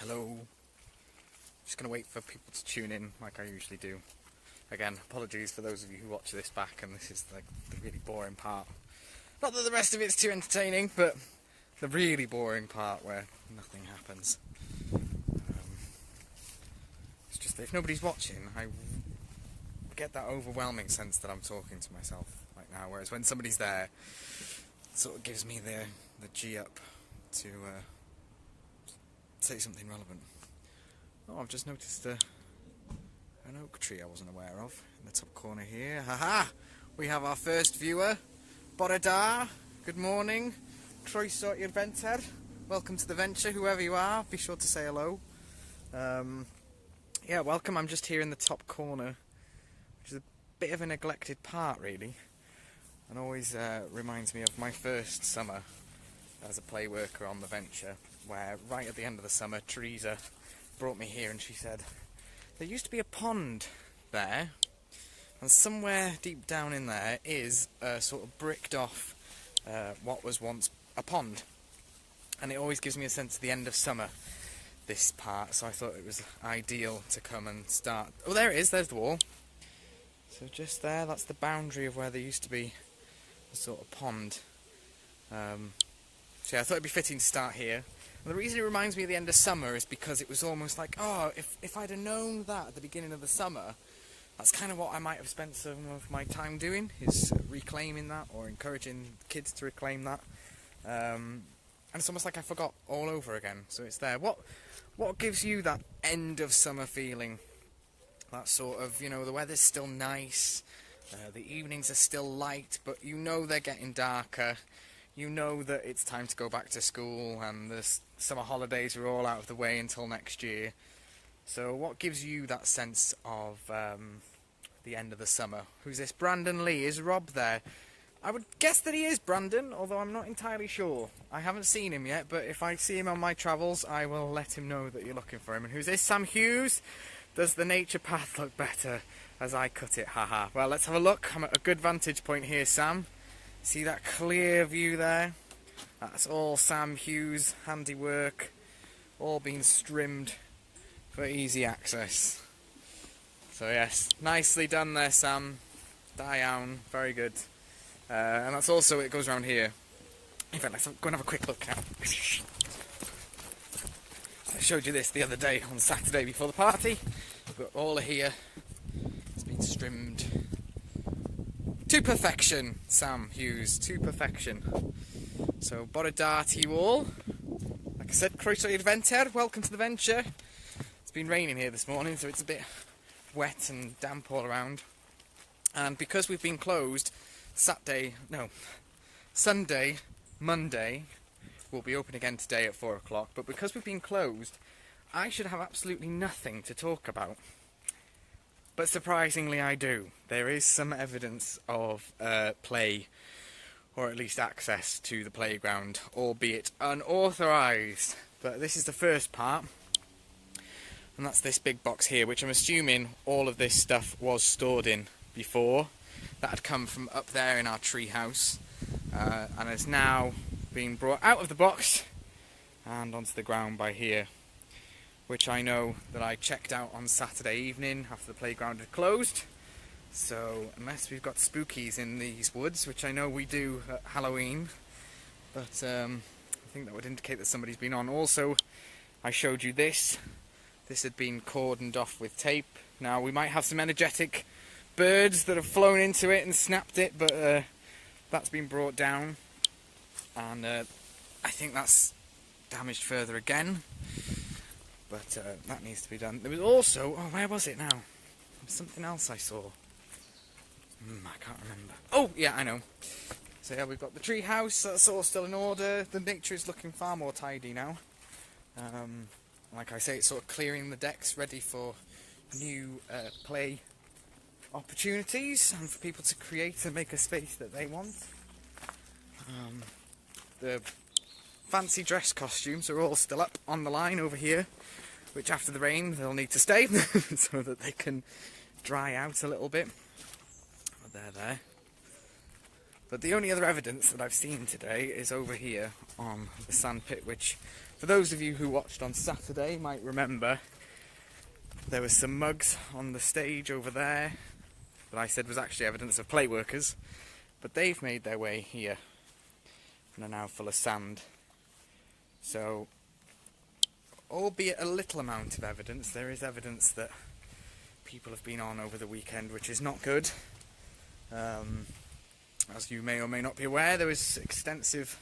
Hello. Just going to wait for people to tune in like I usually do. Again, apologies for those of you who watch this back and this is like the really boring part. Not that the rest of it's too entertaining, but the really boring part where nothing happens. It's just that if nobody's watching, I get that overwhelming sense that I'm talking to myself right now, whereas when somebody's there, it sort of gives me the G up to say something relevant. Oh, I've just noticed an oak tree I wasn't aware of in the top corner here. Haha! We have our first viewer, Parrot. Good morning, Croeso i'r Venter. Welcome to the venture, whoever you are. Be sure to say hello. Yeah, welcome. I'm just here in the top corner, which is a bit of a neglected part, really, and always reminds me of my first summer as a play worker on the venture, where right at the end of the summer, Teresa brought me here and she said, there used to be a pond there, and somewhere deep down in there is a sort of bricked off what was once a pond. And it always gives me a sense of the end of summer, this part, so I thought it was ideal to come and start. Oh, there it is, there's the wall. So just there, that's the boundary of where there used to be a sort of pond. So yeah, I thought it'd be fitting to start here. And the reason it reminds me of the end of summer is because it was almost like, oh, if I'd have known that at the beginning of the summer, that's kind of what I might have spent some of my time doing, is reclaiming that, or encouraging kids to reclaim that. And it's almost like I forgot all over again, so it's there. What gives you that end of summer feeling? That sort of, the weather's still nice, the evenings are still light, but you know they're getting darker. You know that it's time to go back to school, and the summer holidays are all out of the way until next year. So what gives you that sense of the end of the summer? Who's this? Brandon Lee. Is Rob there? I would guess that he is Brandon, although I'm not entirely sure. I haven't seen him yet, but if I see him on my travels, I will let him know that you're looking for him. And who's this? Sam Hughes. Does the nature path look better as I cut it? Haha. Well, let's have a look. I'm at a good vantage point here, Sam. See that clear view there? That's all Sam Hughes' handiwork, all been trimmed for easy access. So yes, nicely done there, Sam. Down, very good. And that's also, it goes around here. In fact, let's go and have a quick look now. I showed you this the other day on Saturday before the party, but all here has been trimmed to perfection, Sam Hughes, to perfection. So, Borodar to you all. Like I said, Croeso i'r Venter, welcome to the venture. It's been raining here this morning, so it's a bit wet and damp all around. And because we've been closed, Sunday, Monday, we'll be open again today at 4 o'clock, but because we've been closed, I should have absolutely nothing to talk about. But surprisingly I do. There is some evidence of play, or at least access to the playground, albeit unauthorised. But this is the first part, and that's this big box here, which I'm assuming all of this stuff was stored in before. That had come from up there in our tree house, and is now being brought out of the box and onto the ground by here, which I know that I checked out on Saturday evening after the playground had closed. So unless we've got spookies in these woods, which I know we do at Halloween, but I think that would indicate that somebody's been on. Also, I showed you this. This had been cordoned off with tape. Now we might have some energetic birds that have flown into it and snapped it, but that's been brought down, and I think that's damaged further again. But that needs to be done. There was also, where was it now? There was something else I saw. I can't remember. Oh, yeah, I know. So yeah, we've got the tree house. That's all still in order. The nature is looking far more tidy now. Like I say, it's sort of clearing the decks, ready for new play opportunities and for people to create and make a space that they want. The fancy dress costumes are all still up on the line over here, which after the rain they'll need to stay so that they can dry out a little bit. But they're there. But the only other evidence that I've seen today is over here on the Sandpit, which For those of you who watched on Saturday might remember there was some mugs on the stage over there that I said was actually evidence of play workers, but they've made their way here and are now full of sand. So, albeit a little amount of evidence, there is evidence that people have been on over the weekend, which is not good. As you may or may not be aware, there was extensive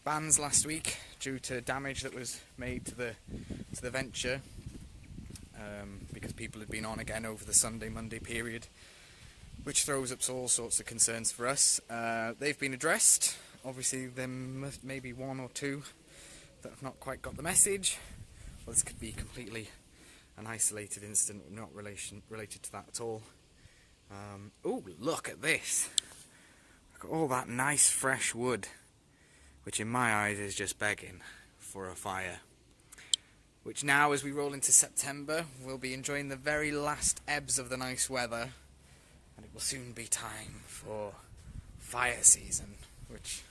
bans last week due to damage that was made to the venture, because people had been on again over the Sunday-Monday period, which throws up all sorts of concerns for us. They've been addressed. Obviously there may be one or two that have not quite got the message. Well, this could be completely an isolated incident, not related to that at all. Oh, look at this. Look at all that nice fresh wood, which in my eyes is just begging for a fire. Which now, as we roll into September, we'll be enjoying the very last ebbs of the nice weather, and it will soon be time for fire season, which,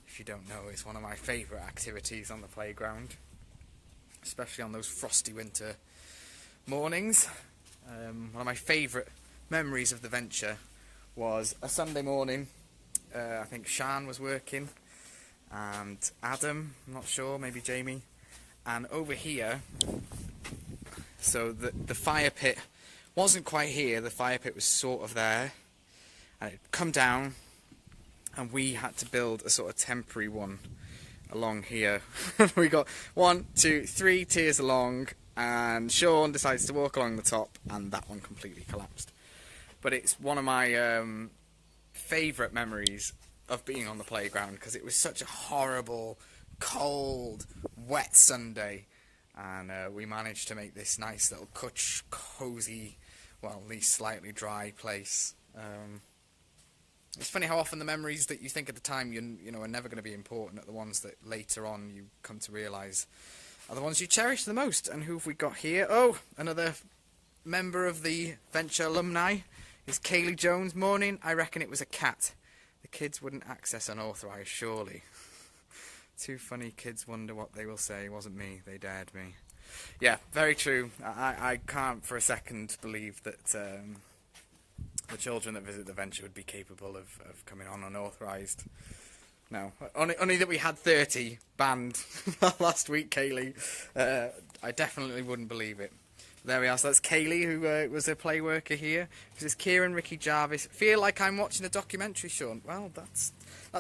if you don't know, is one of my favourite activities on the playground, especially on those frosty winter mornings. One of my favourite memories of the venture was a Sunday morning. I think Shan was working, and Adam, I'm not sure, maybe Jamie, and over here, so the fire pit wasn't quite here, the fire pit was sort of there, and it had come down, and we had to build a sort of temporary one along here. We got 1, 2, 3 tiers along, and Sean decides to walk along the top, and that one completely collapsed. But it's one of my favourite memories of being on the playground, because it was such a horrible, cold, wet Sunday, and we managed to make this nice little cosy, well, at least slightly dry place. It's funny how often the memories that you think at the time you know are never going to be important are the ones that later on you come to realise are the ones you cherish the most. And who have we got here? Oh, another member of the venture alumni is Kaylee Jones. Morning. I reckon it was a cat. The kids wouldn't access unauthorised, surely. Two funny kids wonder what they will say. It wasn't me. They dared me. Yeah, very true. I can't for a second believe that the children that visit the venture would be capable of coming on unauthorised. No, only that we had 30 banned last week, Kaylee. I definitely wouldn't believe it. There we are. So that's Kaylee, who was a play worker here. This is Kieran, Ricky Jarvis. Feel like I'm watching a documentary, Sean. Well, that's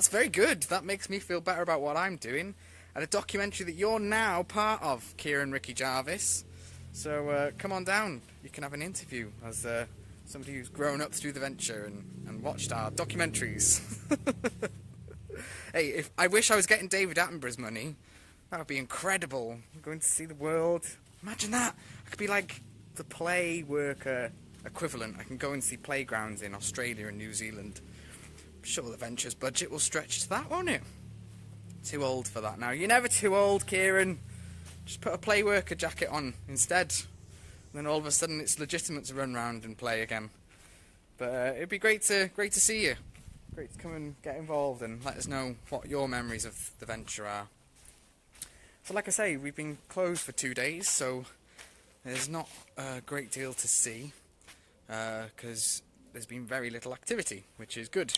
very good. That makes me feel better about what I'm doing. And a documentary that you're now part of, Kieran, Ricky Jarvis. So come on down. You can have an interview as somebody who's grown up through the venture and watched our documentaries. Hey, I wish I was getting David Attenborough's money. That would be incredible. I'm going to see the world. Imagine that. I could be like the play worker equivalent. I can go and see playgrounds in Australia and New Zealand. I'm sure the venture's budget will stretch to that, won't it? Too old for that now. You're never too old, Kieran. Just put a play worker jacket on instead. And then all of a sudden it's legitimate to run around and play again. But it'd be great to see you. Great to come and get involved and let us know what your memories of the venture are. So like I say, we've been closed for 2 days, so there's not a great deal to see, because there's been very little activity, which is good.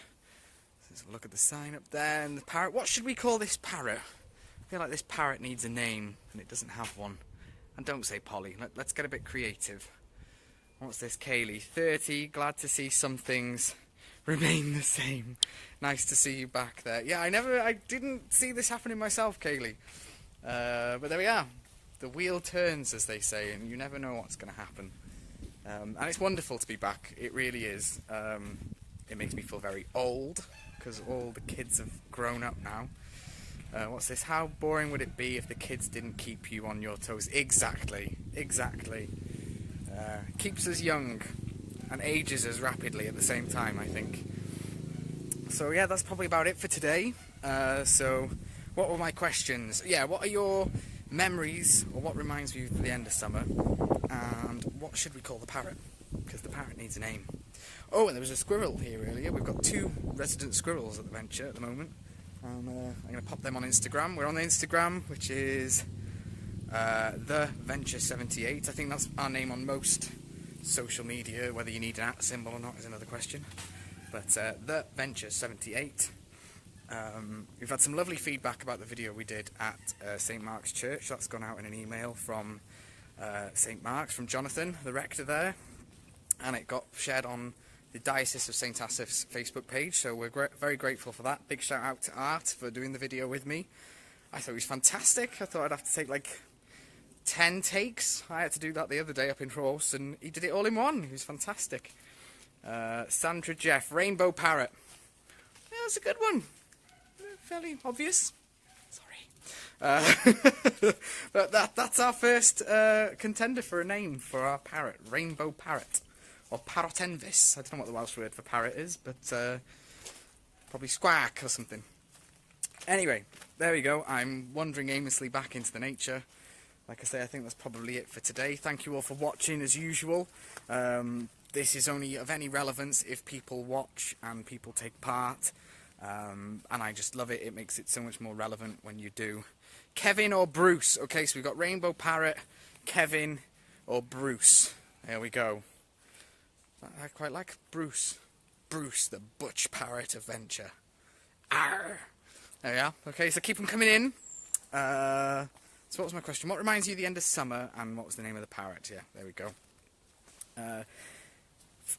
Let's look at the sign up there and the parrot. What should we call this parrot? I feel like this parrot needs a name, and it doesn't have one. And don't say Polly. Let's get a bit creative. What's this, Kaylee? 30, glad to see some things remain the same. Nice to see you back there. Yeah, I didn't see this happening myself, Kaylee. But there we are. The wheel turns, as they say, and you never know what's going to happen. And it's wonderful to be back. It really is. It makes me feel very old, because all the kids have grown up now. What's this? How boring would it be if the kids didn't keep you on your toes? Exactly. Keeps us young and ages us rapidly at the same time, I think. So yeah, that's probably about it for today. So what were my questions? Yeah, what are your memories, or what reminds you of the end of summer? And what should we call the parrot? Because the parrot needs a name. Oh, and there was a squirrel here earlier. We've got 2 resident squirrels at the venture at the moment. I'm going to pop them on Instagram. We're on the Instagram, which is the Venture78. I think that's our name on most social media. Whether you need an @ symbol or not is another question. But the Venture78. We've had some lovely feedback about the video we did at St Mark's Church. That's gone out in an email from St Mark's, from Jonathan, the rector there, and it got shared on the Diocese of St Asaph's Facebook page, so we're very grateful for that. Big shout out to Art for doing the video with me. I thought he was fantastic. I thought I'd have to take like 10 takes. I had to do that the other day up in Ross, and he did it all in one. He was fantastic. Sandra Jeff, Rainbow Parrot. Yeah, that's a good one. Fairly obvious. Sorry. But that's our first contender for a name for our parrot. Rainbow Parrot. Or Parrotenvis. I don't know what the Welsh word for parrot is, but probably squawk or something. Anyway, there we go. I'm wandering aimlessly back into the nature. Like I say, I think that's probably it for today. Thank you all for watching as usual. This is only of any relevance if people watch and people take part. And I just love it. It makes it so much more relevant when you do. Kevin or Bruce? Okay, so we've got Rainbow Parrot, Kevin or Bruce. There we go. I quite like Bruce. Bruce, the Butch Parrot Adventure. Arr! There we are. Okay, so keep them coming in. So what was my question? What reminds you of the end of summer, and what was the name of the parrot? Yeah, there we go.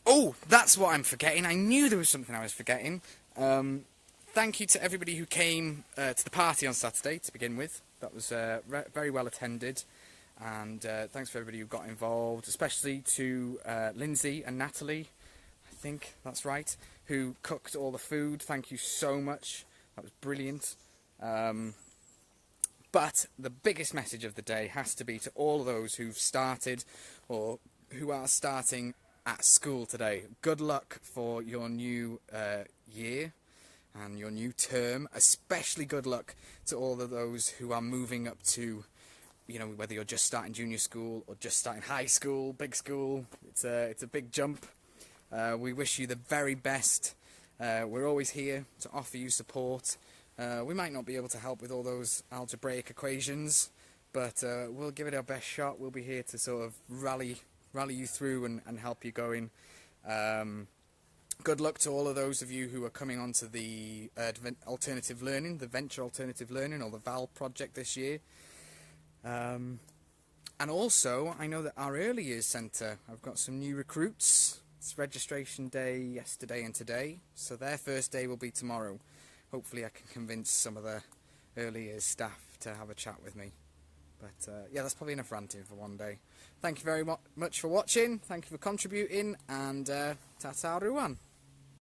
Oh, that's what I'm forgetting. I knew there was something I was forgetting. Thank you to everybody who came to the party on Saturday to begin with. That was very well attended. And thanks for everybody who got involved, especially to Lindsay and Natalie, I think that's right, who cooked all the food. Thank you so much. That was brilliant. But the biggest message of the day has to be to all of those who've started or who are starting at school today. Good luck for your new year and your new term. Especially good luck to all of those who are moving up to, you know, whether you're just starting junior school or just starting high school, big school. It's a big jump. We wish you the very best. We're always here to offer you support. We might not be able to help with all those algebraic equations, but we'll give it our best shot. We'll be here to sort of rally you through and help you going. Good luck to all of those of you who are coming onto the alternative learning, the Venture Alternative Learning, or the VAL project this year. And also, I know that our Early Years Centre, I've got some new recruits. It's registration day yesterday and today, so their first day will be tomorrow. Hopefully I can convince some of the Early Years staff to have a chat with me. But yeah, that's probably enough ranting for one day. Thank you very much for watching, thank you for contributing, and ta-ta everyone.